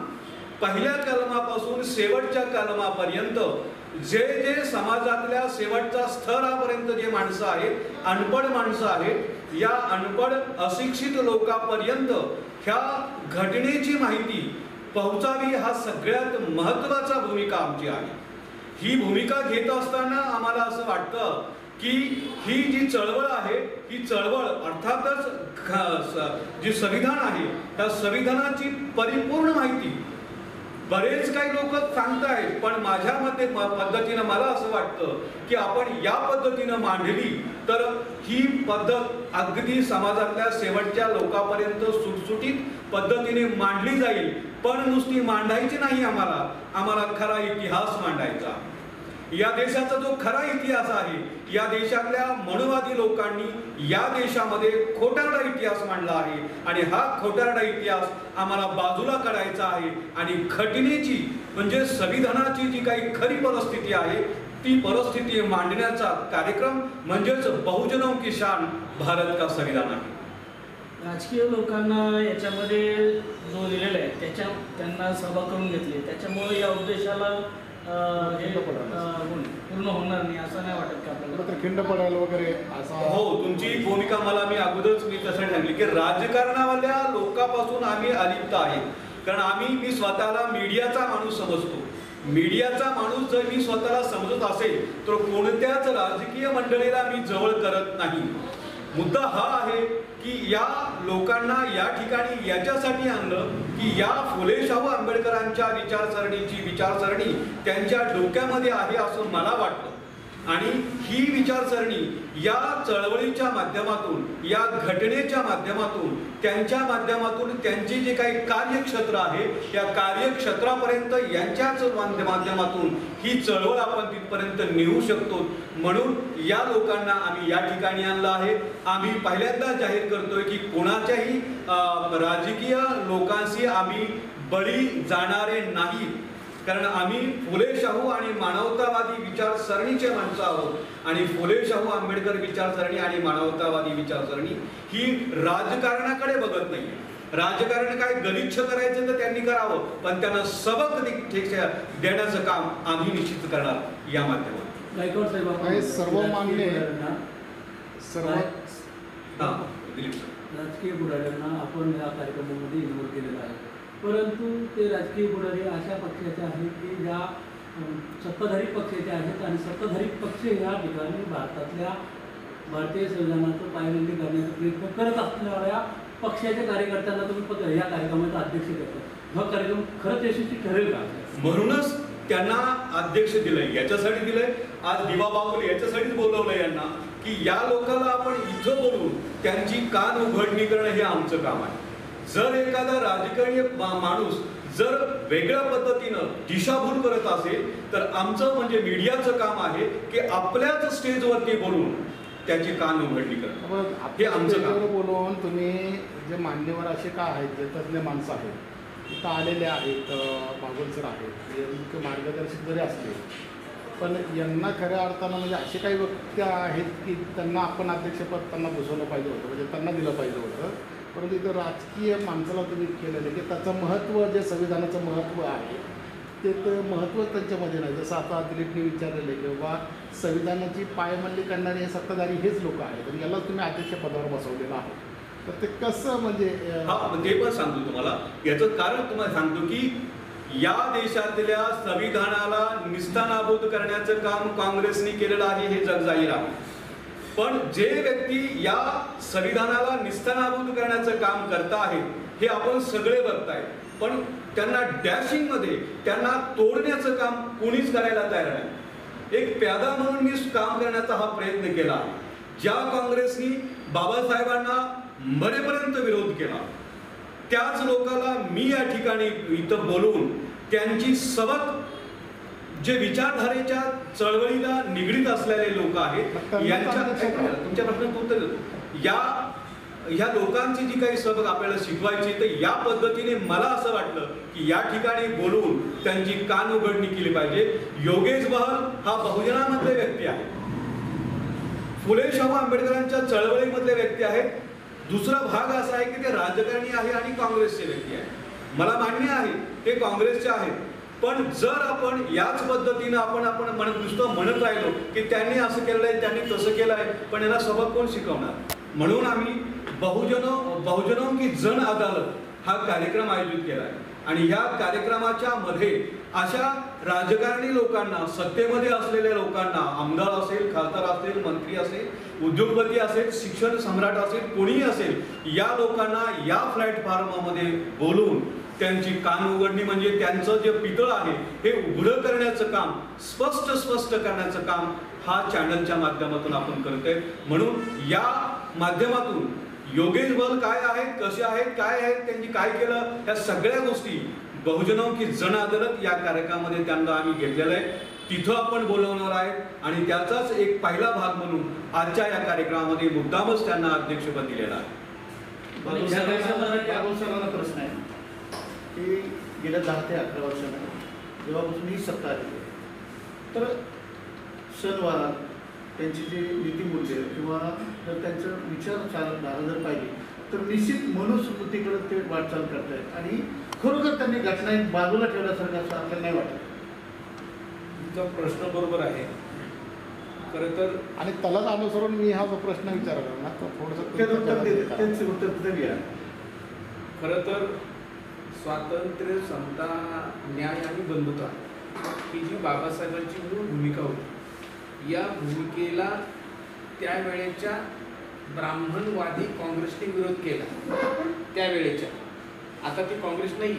पहिल्या कलमापासून शेवटच्या कलमापर्यंत जे जे समाजातल्या शेवटच्या स्तरापर्यंत जे माणसं आहेत, अनपढ माणसं आहेत, या अनपढ अशिक्षित लोकांपर्यंत ह्या घटनेची माहिती पोहोचावी हा सगळ्यात महत्त्वाचा भूमिका आमची आहे. ही भूमिका घेत असताना आम्हाला असं वाटतं की ही जी चळवळ आहे ही चळवळ अर्थातच जी संविधान आहे त्या संविधानाची परिपूर्ण माहिती बरेच काही लोक सांगतायत, पण माझ्या पद्धतीनं मला असं वाटतं की आपण या पद्धतीनं मांडली तर ही पद्धत अगदी समाजातल्या शेवटच्या लोकांपर्यंत सुटसुटीत पद्धतीने मांडली जाईल. पण नुसती मांडायची नाही, आम्हाला खरा इतिहास मांडायचा. या देशाचा जो खरा इतिहास आहे, या देशातल्या मनुवादी लोकांनी या देशामध्ये खोटारडा इतिहास मांडला आहे आणि हा खोटारडा इतिहास आम्हाला बाजूला काढायचा आहे. आणि घटनेची म्हणजे संविधानाची जी काही खरी परिस्थिती आहे ती परिस्थिती मांडण्याचा कार्यक्रम म्हणजेच बहुजनों की शान भारत का संविधान आहे. राजकीय लोकांना याच्यामध्ये जो लिहिलेला आहे त्यांना सहभाग करून घेतले, त्याच्यामुळे या उद्देशाला पूर्ण होणार नाही असं नाही वाटत का आपल्याला? खिंड पडायला वगैरे असं? हो, तुमची भूमिका अगोदरच मी तसं सांगितली की राजकारणावाल्या लोकांपासून आम्ही अलिप्त आहे. कारण मी स्वतःला मीडियाचा माणूस समजतो. मीडियाचा माणूस जर मी स्वतःला समजत असेल तर कोणत्याच राजकीय मंडळीला मी जवळ करत नाही. मुद्दा हा आहे की या लोकांना या ठिकाणी याच्यासाठी आणलं की या फुले शाहू आंबेडकरांच्या विचारसरणी त्यांच्या डोक्यामध्ये आहे असं मला वाटतं. आणि ही विचारसरणी या चळवळीच्या माध्यमातून, या घटनेच्या माध्यमातून, त्यांच्या माध्यमातून त्यांचे जे काही कार्यक्षेत्र आहे या कार्यक्षेत्रापर्यंत यांच्याच माध्यमातून ही चळवळ आपण तिथपर्यंत नेऊ शकतो. म्हणून या लोकांना आम्ही या ठिकाणी आणलं आहे. आम्ही पहिल्यांदा जाहीर करतोय की कोणाच्याही राजकीय लोकांशी आम्ही बळी जाणारे नाही. कारण आम्ही फुले शाहू आणि मानवतावादी विचारसरणीचे माणसं आहोत. आणि फुले शाहू आंबेडकर विचारसरणी आणि मानवतावादी विचारसरणी ही राजकारणाकडे बघत नाही. राजकारण काय गलिच्छ करायचं तर त्यांनी करावं, पण त्यांना सबक देण्याचं काम आम्ही निश्चित करणार या माध्यमातून. गायकवाड साहेब, सर्व मान्य राजकीय पुढाऱ्यांना आपण या कार्यक्रमामध्ये इन्व्हॉल्व केलेला आहे, परंतु ते राजकीय पुढारी अशा पक्षाचे आहेत की ज्या सत्ताधारी पक्षाचे आहेत आणि सत्ताधारी पक्ष या ठिकाणी भारतीय संविधानाचं पायमल्ली करण्याचा प्रयत्न करत असणाऱ्या पक्षाच्या कार्यकर्त्यांना तुम्ही या कार्यक्रमाचा अध्यक्ष करता. हा कार्यक्रम खरंच यशस्वी ठरेल का? म्हणूनच त्यांना अध्यक्ष दिलंय. याच्यासाठी दिलंय, आज दिवा बाबूल याच्यासाठीच बोलवलंय यांना की या लोकांना आपण इथं बोलून त्यांची कान उघडणी करणं हे आमचं काम आहे. जर एखादा राजकीय माणूस जर वेगळ्या पद्धतीनं दिशाभूल करत असेल तर आमचं म्हणजे मीडियाचं काम आहे की आपल्याच स्टेजवरती बोलून त्याची कान उघडणी करणं हे आमचं काम. बोलून तुम्ही जे मान्यवर असे का आहेत, जे तज्ञ माणसं आहेत इथं आलेले आहेत, बागुल सर आहेत, मार्गदर्शक जरी असले पण यांना खऱ्या अर्थानं म्हणजे असे काही व्यक्ती आहेत की त्यांना आपण अध्यक्षपद त्यांना बसवलं पाहिजे होतं, म्हणजे त्यांना दिलं पाहिजे होतं. परंतु इथं राजकीय माणसाला तुम्ही केलेलं की त्याचं महत्त्व, जे संविधानाचं महत्त्व आहे ते तर महत्त्व त्यांच्यामध्ये नाही. जसं आता दिलीपने विचारलेलं आहे की बाबा संविधानाची पायमल्ली करणारे हे सत्ताधारी हेच लोक आहेत आणि याला तुम्ही अध्यक्षपदावर बसवलेलं आहे. तर ते कसं म्हणजे ते पण सांगतो तुम्हाला. याचं कारण तुम्हाला सांगतो की या देशातल्या संविधानाला निस्तानाबूत करण्याचं काम काँग्रेसने केलेलं आहे हे जगजाहीर आहे. पण जे व्यक्ती या संविधानाला निस्तानाबूत करण्याचं काम करत आहेत हे आपण सगळे बघताय. पण त्यांना डॅशिंगमध्ये त्यांना तोडण्याचं काम कोणीच करायला तयार नाही. एक प्यादा म्हणून मी काम करण्याचा हा प्रयत्न केला. ज्या काँग्रेसनी बाबासाहेबांना मरेपर्यंत विरोध केला त्याच लोकांना मी या ठिकाणी इथं बोलून त्यांची सबक जे विचारधारेच्या चळवळीला निगडीत असलेले लोक आहेत यांच्या तुमच्या प्रश्नाचं उत्तर देतो. ह्या लोकांची जी काही सबक आपल्याला शिकवायची तर या पद्धतीने मला असं वाटलं की या ठिकाणी बोलून त्यांची कान उघडणी केली पाहिजे. योगेश बहल हा बहुजनामधले व्यक्ती आहे, फुले शाहू आंबेडकरांच्या चळवळीमधले व्यक्ती आहेत. दुसरा भाग असा आहे की ते राजकारणी आहे आणि काँग्रेसचे व्यक्ती आहे. मला मान्य आहे ते काँग्रेसचे आहेत, पण जर आपण याच पद्धतीनं आपण म्हणत राहिलो की त्यांनी असं केलं आहे त्यांनी तसं केलं आहे, पण यांना सबक कोण शिकवणार. म्हणून आम्ही बहुजनों की जन अदालत हा कार्यक्रम आयोजित केला आहे आणि या कार्यक्रमाच्या मध्ये अशा राजकारणी लोकांना, सत्तेमध्ये असलेल्या लोकांना, आमदार असेल, खासदार असेल, मंत्री असेल, उद्योगपती असेल, शिक्षण सम्राट असेल, कोणीही असेल, या लोकांना या प्लॅटफॉर्ममध्ये बोलून त्यांची कान उघडणी म्हणजे त्यांचं जे पितळ आहे हे उघडं करण्याचं काम, स्पष्ट करण्याचं काम हा चॅनलच्या माध्यमातून आपण करतोय. म्हणून या माध्यमातून योगेश बल काय आहेत, कसे आहेत, काय आहेत, त्यांनी काय केलं, या सगळ्या गोष्टी बहुजनों की जन अदालत या कार्यक्रमामध्ये त्यांना आम्ही घेतलेलं आहे. तिथं आपण बोलवणार आहे आणि त्याचाच एक पहिला भाग म्हणून आजच्या या कार्यक्रमामध्ये मुद्दामच त्यांना अध्यक्षपद दिलेलं आहे. बाबूसाहेबांना प्रश्न आहे की गेल्या 10 ते 11 वर्षांना जेव्हापासून ही सत्ता आली तर सणवारात त्यांची जी नीतिमूल्य किंवा जर त्यांचं विचारधारा जर पाहिली तर निश्चित मनुस्मृतीकडे ते वाटचाल करत आहेत आणि खरोखर त्यांनी घटना बाजूला ठेवल्यासारखं असं आपल्याला नाही वाटत. तुमचा प्रश्न बरोबर आहे खरं तर. आणि त्यालाच अनुसरून मी हा जो प्रश्न विचारला ना तो त्यांचे उत्तर द्या. खरं तर स्वातंत्र्य, समता, न्याय आणि बंधुता ही जी बाबासाहेबांची मूळ भूमिका होती, या भूमिकेला त्यावेळेच्या ब्राह्मणवादी काँग्रेसने विरोध केला. त्यावेळेच्या, आता ती काँग्रेस नाही,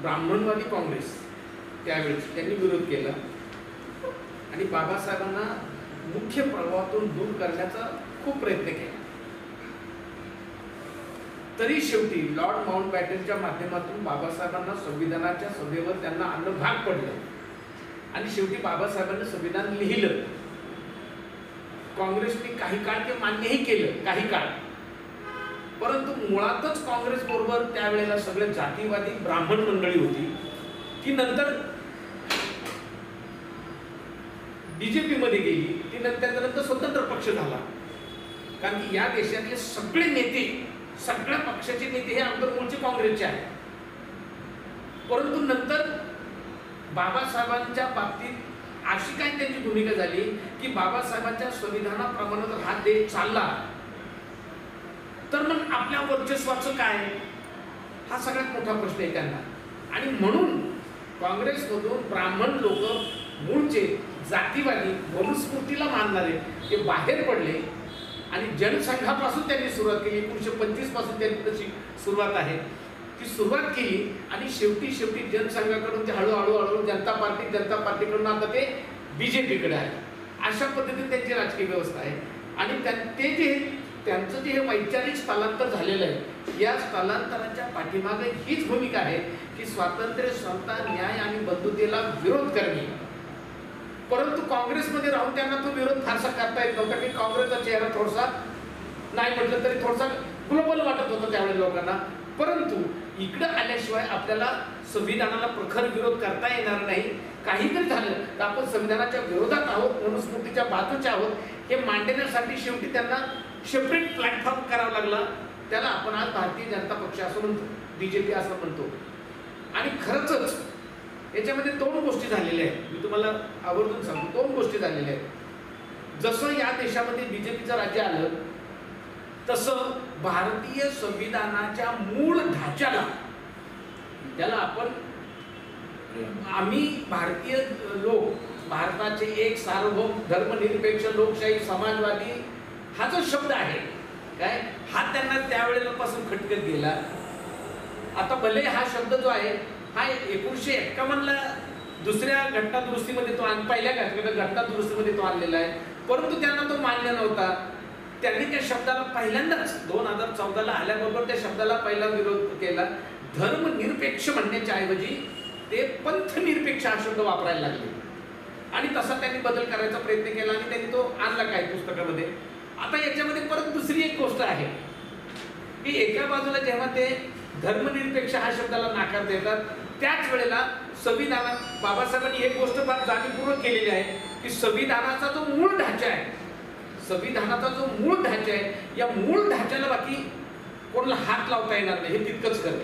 ब्राह्मणवादी काँग्रेस त्यावेळेस त्यांनी विरोध केला आणि बाबासाहेबांना मुख्य प्रवाहातून दूर करण्याचा खूप प्रयत्न केला. तरी शेवटी लॉर्ड माउंटबॅटनच्या माध्यमातून बाबासाहेबांना संविधानाच्या सभेवर त्यांना आणणं भाग पडलं आणि शेवटी बाबासाहेबांनी संविधान लिहिलं. काँग्रेसने काही काळ ते मान्यही केलं, काही काळ. परंतु मुळातच काँग्रेस बरोबर त्यावेळेला सगळे जातीवादी ब्राह्मण मंडळी होती की नंतर बीजेपी मध्ये गेली. ती त्यानंतर स्वतंत्र पक्ष झाला, कारण की या देशातले सगळे नेते, सगळ्या पक्षाचे नेते हे अगोदर मूळचे काँग्रेसचे आहेत. परंतु नंतर बाबासाहेबांच्या बाबतीत अशी काय त्यांची भूमिका झाली की बाबासाहेबांच्या संविधानाप्रमाणे जर हा देश चालला तर मग आपल्या वर्चस्वाचं काय, हा सगळ्यात मोठा प्रश्न आहे त्यांना. आणि म्हणून काँग्रेसमधून ब्राह्मण लोक, मूळचे जातीवादी, मनुस्मृतीला मानणारे ते बाहेर पडले आणि जनसंघापासून त्यांनी सुरुवात केली. 1925 पासून त्यांनी तशी सुरुवात आहे, ती सुरुवात केली आणि शेवटी जनसंघाकडून ते हळूहळू जनता पार्टीकडून आता ते बीजेपीकडे आहे. अशा पद्धतीने त्यांची राजकीय व्यवस्था आहे. आणि त्यांचं जे हे वैचारिक स्थलांतर झालेलं आहे, या स्थलांतराच्या पाठीमागे हीच भूमिका आहे की स्वातंत्र्य, समता, न्याय आणि बंधुतेला विरोध करणे. परंतु काँग्रेसमध्ये राहून त्यांना तो विरोध फारसा करता येत नव्हता की काँग्रेसचा चेहरा थोडासा, नाही म्हटलं तरी थोडासा ग्लोबल वाटत होता त्यावेळेस लोकांना. परंतु इकडं आल्याशिवाय आपल्याला संविधानाला प्रखर विरोध करता येणार नाही. काही जरी झालं तर आपण संविधानाच्या विरोधात आहोत, मनुस्मृतीच्या बाजूचे आहोत हे मांडण्यासाठी शेवटी त्यांना सेपरेट प्लॅटफॉर्म करावा लागला. त्याला आपण आज भारतीय जनता पक्ष असं म्हणतो, BJP असं म्हणतो. आणि खरंच याच्यामध्ये 2 गोष्टी झालेल्या आहेत. मी तुम्हाला आवर्जून सांगतो 2 गोष्टी झालेल्या आहेत. जसं या देशामध्ये BJPचं राज्य आलं तसं भारतीय संविधानाच्या मूळ ढाच्याला, त्याला आम्ही भारतीय लोक, भारताचे एक सार्वभौम धर्मनिरपेक्ष लोकशाही समाजवादी हा जो शब्द आहे काय, हा त्यांना त्यावेळेपासून खटकत गेला. आता भले हा शब्द जो आहे हा 1951ला दुसऱ्या घटना दुरुस्तीमध्ये तो पहिल्या घटना दुरुस्तीमध्ये तो आणलेला आहे, परंतु त्यांना तो मान्य नव्हता. त्यांनी त्या शब्दाला पहिल्यांदाच 2014ला आल्याबरोबर त्या शब्दाला पहिला विरोध केला. धर्मनिरपेक्ष म्हणण्याच्या ऐवजी ते पंथनिरपेक्ष हा शब्द वापरायला लागले आणि तसा त्यांनी बदल करायचा प्रयत्न केला आणि त्यांनी तो आणला काही पुस्तकामध्ये. आता याच्यामध्ये परत दुसरी एक गोष्ट आहे की एका बाजूला जेव्हा ते धर्मनिरपेक्ष हा शब्दाला नाकार देतात त्याच वेळेला संविधानात बाबासाहेबांनी एक गोष्ट फार जाणीवपूर्वक केलेली आहे की संविधानाचा जो मूळ ढाचा आहे, संविधानाचा जो मूळ ढाचा आहे, या मूळ ढाच्याला बाकी कोणाला हात लावता येणार नाही. हे तितकंच करत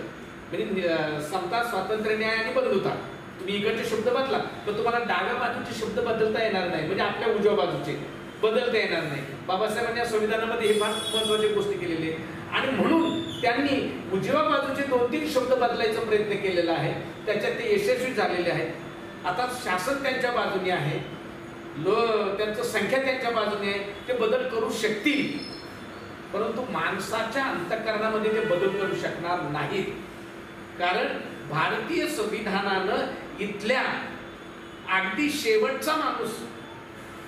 म्हणजे समता, स्वातंत्र्य, न्याय आणि बंधुता. तुम्ही इकडचे शब्द बदला तर तुम्हाला डाव्या बाजूचे शब्द बदलता येणार नाही, म्हणजे आपल्या उजव्या बाजूचे बदलता येणार नाही. बाबासाहेबांनी या संविधानामध्ये हे फार महत्त्वाची गोष्टी केलेली आहे आणि म्हणून त्यांनी उजव्या बाजूचे 2-3 शब्द बदलायचा प्रयत्न केलेला आहे. त्याच्यात ते यशस्वी झालेले आहेत. आता शासन त्यांच्या बाजूने आहे, त्यांचं संख्या त्यांच्या बाजूने आहे, ते बदल करू शकतील, परंतु माणसाच्या अंतःकरणामध्ये ते बदल करू शकणार नाहीत. कारण भारतीय संविधानानं इथल्या अगदी शेवटचा माणूस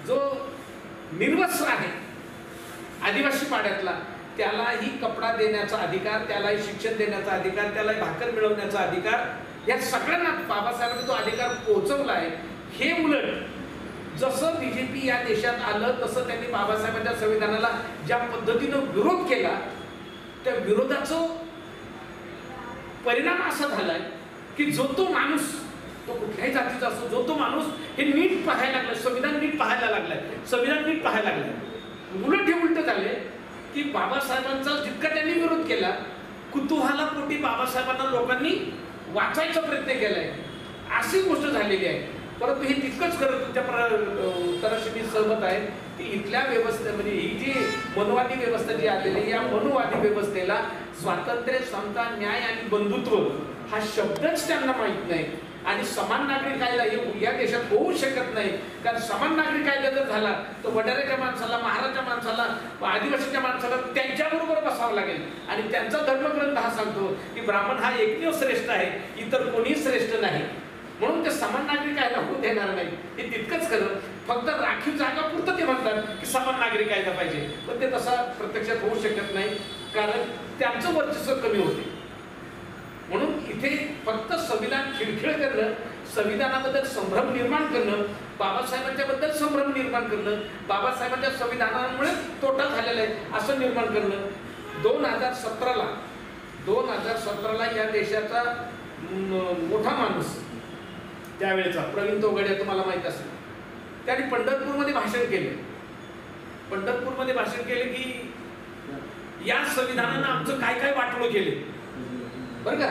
जो निर्वस्त्र आहे आदिवासी पाड्यातला, त्यालाही कपडा देण्याचा अधिकार, त्यालाही शिक्षण देण्याचा अधिकार, त्यालाही भाकर मिळवण्याचा अधिकार, या सगळ्यांना बाबासाहेबांनी तो अधिकार पोहोचवला आहे. हे उलट जसं BJP या देशात आलं तसं त्यांनी बाबासाहेबांच्या संविधानाला ज्या पद्धतीनं विरोध केला त्या विरोधाचा परिणाम असा झालाय की जो तो माणूस, तो कुठल्याही जातीचा असो, जो तो माणूस हे नीट पाहायला लागलाय, संविधान नीट पाहायला लागलाय, संविधान नीट पाहायला लागलाय. उलट हे उलट झाले की बाबासाहेबांचा जितका त्यांनी विरोध केला, कुतूहलापोटी बाबासाहेबांना लोकांनी वाचायचा प्रयत्न केलाय, अशी गोष्ट झालेली आहे. परंतु हे तितकंच करत तुमच्या उत्तराशी मी सहमत आहे की इथल्या व्यवस्थेमध्ये ही जी मनोवादी व्यवस्था जी आलेली आहे, या मनोवादी व्यवस्थेला स्वातंत्र्य, समता, न्याय आणि बंधुत्व हा शब्दच त्यांना माहीत नाही. आणि समान नागरी कायदा हे या देशात होऊ शकत नाही. कारण समान नागरी कायदा जर झाला तर वडाऱ्याच्या माणसाला, महाराच्या माणसाला, आदिवासीच्या माणसाला त्यांच्याबरोबर बसावं लागेल. आणि त्यांचा धर्मग्रंथ हा सांगतो की ब्राह्मण हा एकमेव श्रेष्ठ आहे, इतर कोणीही श्रेष्ठ नाही. म्हणून ते समान नागरी कायदा होऊ देणार नाही. हे तितकंच करत फक्त राखीव जागा पुरतं ते म्हणतात की समान नागरी कायदा पाहिजे, पण ते तसा प्रत्यक्षात होऊ शकत नाही, कारण त्यांचं वर्चस्व कमी होते. म्हणून इथे फक्त संविधान खिळखिळ करणं, संविधानाबद्दल संभ्रम निर्माण करणं, बाबासाहेबांच्या बद्दल संभ्रम निर्माण करणं, बाबासाहेबांच्या संविधानामुळे तोटा झालेला आहे असं निर्माण करणं. 2017ला या देशाचा मोठा माणूस त्यावेळेचा प्रवीण तोगडे तुम्हाला माहित असेल, त्यांनी पंढरपूरमध्ये भाषण केले. पंढरपूरमध्ये भाषण केले की या संविधानानं आमचं काय काय वाटोळं केले, बरं का.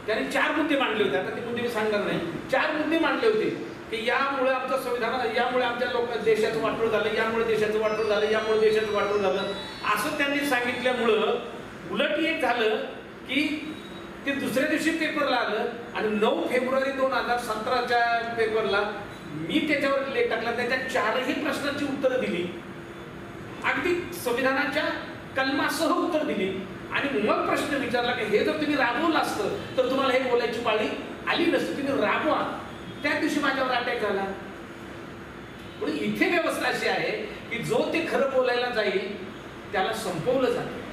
त्यांनी 4 मुद्दे मांडले होते. आता ते मुद्दे मी सांगणार नाही. 4 मुद्दे मांडले होते की यामुळे आमचं संविधान, यामुळे आमच्या देशाचं वाटोळं झालं, यामुळे देशाचं वाटोळं झालं, यामुळे देशाचं वाटोळं झालं असं त्यांनी सांगितल्यामुळं उलट एक झालं की ते दुसऱ्या दिवशी पेपरला आलं आणि 9 फेब्रुवारी 2017च्या पेपरला मी त्याच्यावर लेख टाकला. त्याच्या 4ही प्रश्नांची उत्तरं दिली, अगदी संविधानाच्या कलमासह उत्तर दिली. आणि मग प्रश्न विचारला की हे जर तुम्ही राबवलं असतं तर तुम्हाला हे बोलायची पाळी आली नसती, तुम्ही राबवा. त्या दिवशी माझ्यावर अटॅक झाला. म्हणून इथे व्यवस्था अशी आहे की जो ते खरं बोलायला जाईल त्याला संपवलं जातं.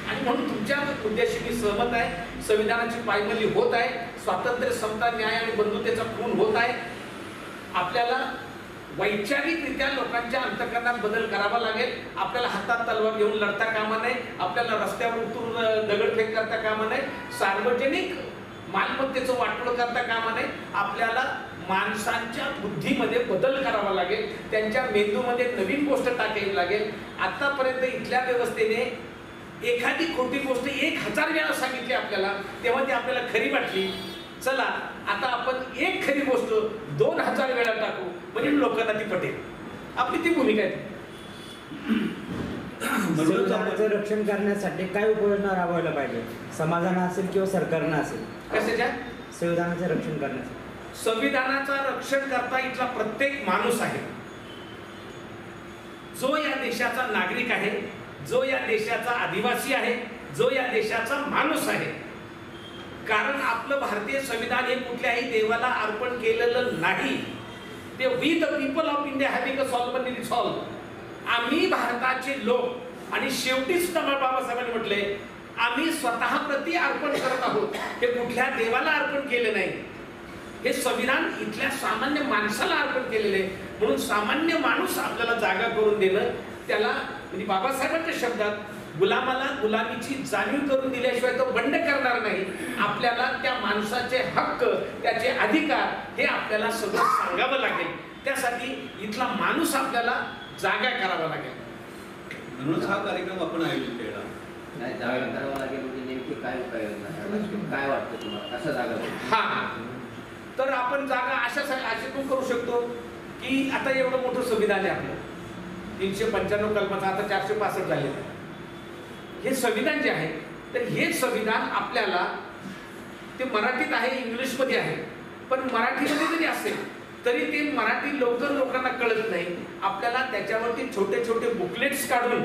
आणि म्हणून तुमच्या मुद्द्याशी मी सहमत आहे. संविधानाची पायमल्ली होत आहे, स्वातंत्र्य, समता, न्याय आणि बंधुतेचा खून होत आहे. आपल्याला वैचारिकरित्या लोकांच्या अंतःकरणात बदल करावा लागेल. आपल्याला हातात तलवार घेऊन लढता कामा नये, आपल्याला रस्त्यावर उतरून दगडफेक करता कामा नये, सार्वजनिक मालमत्तेचं वाटोळ करता कामा नये. आपल्याला माणसांच्या बुद्धीमध्ये बदल करावा लागेल, त्यांच्या मेंदूमध्ये नवीन गोष्ट टाकावी लागेल. आतापर्यंत इथल्या व्यवस्थेने एखादी खोटी गोष्ट 1000 वेळा सांगितली आपल्याला, तेव्हा ती आपल्याला खरी वाटली. चला आता आपण एक खरी गोष्ट 2000 वेळा टाकू, म्हणजे लोकांना ती पटेल. आपली ती भूमिका आहे. संविधानाचं रक्षण करण्यासाठी काय उपाययोजना राबवायला पाहिजे, समाजानं असेल किंवा सरकारनं असेल? कशाच्या? संविधानाचं रक्षण करण्यासाठी. संविधानाचं रक्षण करता इथला प्रत्येक माणूस आहे, जो या देशाचा नागरिक आहे, जो या देशाचा आदिवासी आहे, जो या देशाचा माणूस आहे. कारण आपलं भारतीय संविधान हे कुठल्याही देवाला अर्पण केलेलं नाही. ते we the people of India having a solemn resolve. आम्ही भारताचे लोक, आणि शेवटी सुद्धा बाबासाहेबांनी म्हटले आम्ही स्वतः प्रति अर्पण करत आहोत, हे कुठल्या देवाला अर्पण केलं नाही. हे संविधान इथल्या सामान्य माणसाला अर्पण केलेले आहे. म्हणून सामान्य माणूस आपल्याला जागा करून देणं, त्याला म्हणजे बाबासाहेबांच्या शब्दात गुलामाला गुलामीची जाणीव करून दिल्याशिवाय तो बंड करणार नाही. आपल्याला त्या माणसाचे हक्क, त्याचे अधिकार हे आपल्याला सगळं सांगावं लागेल. त्यासाठी इथला माणूस आपल्याला जागा करावा लागेल. म्हणूनच हा कार्यक्रम आपण आयोजित केला. नाही, जागा करावा लागेल म्हणजे नेमकी काय उपाययोजना, काय वाटतं तुम्हाला, कसं जागा? हा, तर आपण जागा अशातून करू शकतो की आता एवढं मोठं संविधान आहे आपलं, 395 कलमाचं, आता 465 झाले. हे संविधान जे आहे, तर हे संविधान आपल्याला, ते मराठीत आहे, इंग्लिशमध्ये आहे, पण मराठीमध्ये जरी असेल तरी ते मराठी लवकर लोकांना कळत नाही. आपल्याला त्याच्यावरती छोटे छोटे बुकलेट्स काढून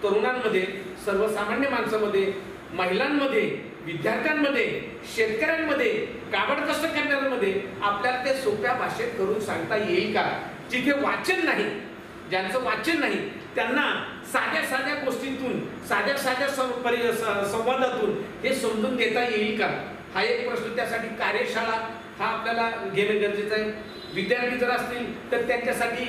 तरुणांमध्ये, सर्वसामान्य माणसामध्ये, महिलांमध्ये, विद्यार्थ्यांमध्ये, शेतकऱ्यांमध्ये, काबड कष्ट करणाऱ्यांमध्ये आपल्याला ते सोप्या भाषेत करून सांगता येईल का? जिथे वाचन नाही, ज्यांचं वाचन नाही, त्यांना साध्या साध्या गोष्टींतून, साध्या साध्या संवादातून हे समजून देता येईल का? हा एक प्रश्न. त्यासाठी कार्यशाळा हा आपल्याला घेणं गरजेचं आहे. विद्यार्थी जर असतील तर त्यांच्यासाठी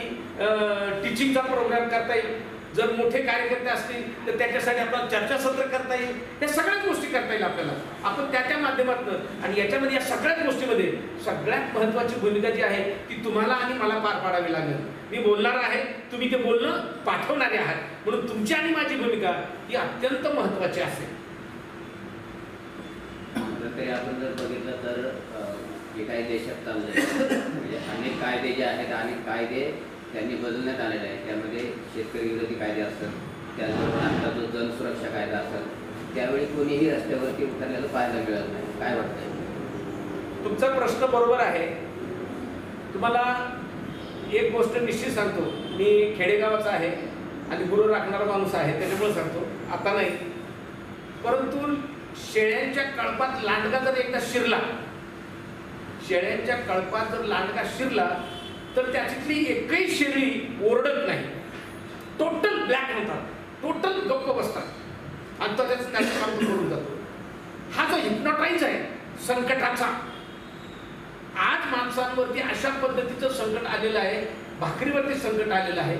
टीचिंगचा प्रोग्राम करता येईल. जर मोठे कार्यकर्ते असतील तर त्याच्यासाठी आपल्याला चर्चासत्र करता येईल. या सगळ्याच गोष्टी करता येईल आपल्याला. आपण त्या माध्यमातून, आणि याच्यामध्ये, या सगळ्याच गोष्टीमध्ये सगळ्यात महत्त्वाची भूमिका जी आहे ती तुम्हाला आणि मला पार पाडावी लागेल. मी बोलणार आहे, तुम्ही ते बोलणं पाठवणारे आहात. म्हणून तुमची आणि माझी भूमिका ही अत्यंत महत्त्वाची असेल. तरी आपण जर बघितलं तर जे काही देशात चाललंय, म्हणजे अनेक कायदे जे आहेत, अनेक कायदे त्यांनी बदलण्यात आलेले आहेत. त्यामध्ये शेतकरी विरोधी कायदे असतात, त्याचबरोबर आता जो जनसुरक्षा कायदा असेल, त्यावेळी कोणीही रस्त्यावरती उतरलेलं पाहायला मिळत नाही. काय वाटतंय? तुमचा प्रश्न बरोबर आहे. तुम्हाला एक गोष्ट निश्चित सांगतो, मी खेडेगावाचा आहे आणि गुरु राखणारा माणूस आहे, त्याच्यामुळे सांगतो, आता नाही, परंतु शेळ्यांच्या कळपात लांडगा जर एकदा शिरला, शेळ्यांच्या कळपात जर लांडगा शिरला तर त्याच्यातली एकही शेळी ओरडत नाही. टोटल ब्लॅक होतात, टोटल गप्प बसतात आणि तो त्याचं काम करून जातो. हा जो हिप्नोटाईज आहे संकटाचा, आज माणसांवरती अशा पद्धतीचं संकट आलेलं आहे. भाकरीवरती संकट आलेलं आहे,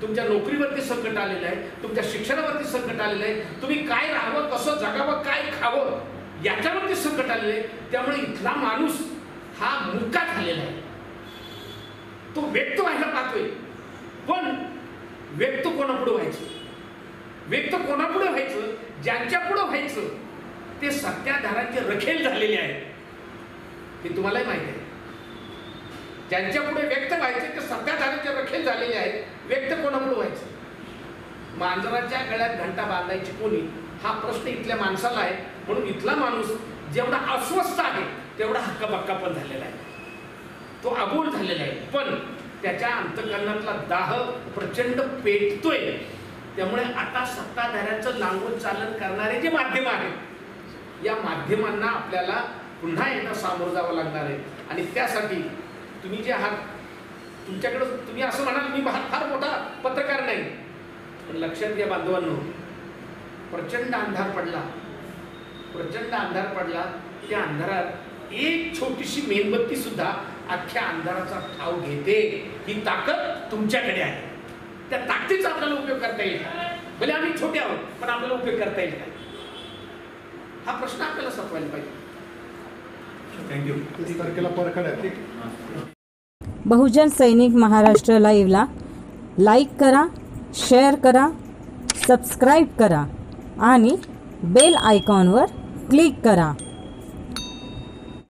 तुमच्या नोकरीवरती संकट आलेलं आहे, तुमच्या शिक्षणावरती संकट आलेलं आहे, तुम्ही काय राहावं, कसं जगावं, काय खावं, याच्यावरती संकट आलेलं आहे. त्यामुळे इथला माणूस हा मुका झालेला आहे. तो व्यक्त व्हायला पाहतोय, पण व्यक्त कोणापुढे व्हायचं? व्यक्त कोणापुढे व्हायचं? ज्यांच्या पुढे व्हायचं ते सत्ताधाऱ्यांचे रखेल झालेले आहेत, हे तुम्हालाही माहिती आहे. ज्यांच्या पुढे व्यक्त व्हायचे ते सत्ताधाऱ्यांचे रखेल झालेले आहेत. व्यक्त कोणापुढे व्हायचं? मांजराच्या गळ्यात घंटा बांधायची कोणी, हा प्रश्न इथल्या माणसाला आहे. म्हणून इथला माणूस जेवढा अस्वस्थ आहे तेवढा हक्काबक्का पण झालेला आहे, तो अबोल झालेला आहे. पण त्याच्या अंतःकरणातला दाह प्रचंड पेटतोय. त्यामुळे आता सत्ताधाऱ्यांचं लांबून चालन करणारे जे माध्यम आहेत, या माध्यमांना आपल्याला पुन्हा एकदा सामोरं जावं लागणार आहे. आणि त्यासाठी तुम्ही जे आहात, तुमच्याकडं तुम्ही असं म्हणाल मी फार मोठा पत्रकार नाही, पण लक्षात घ्या बांधवांनो, प्रचंड अंधार पडला, प्रचंड अंधार पडला. त्या अंधारात एक छोटीशी मेणबत्ती सुद्धा अख्ख्या अंधाराचा ठाव घेते, ही ताकद तुमच्याकडे आहे. त्या ताकदीचा आपल्याला उपयोग करता येईल का? भले आम्ही छोटे आहोत, पण आपल्याला उपयोग करता येईल का? हा प्रश्न आपल्याला सोडवायला पाहिजे. थँक्यू. 30 तारखेला परखड आहे. ठीक. बहुजन सैनिक महाराष्ट्र लाईव्हला लाईक करा, शेअर करा, सबस्क्राईब करा आणि बेल आयकॉनवर क्लिक करा.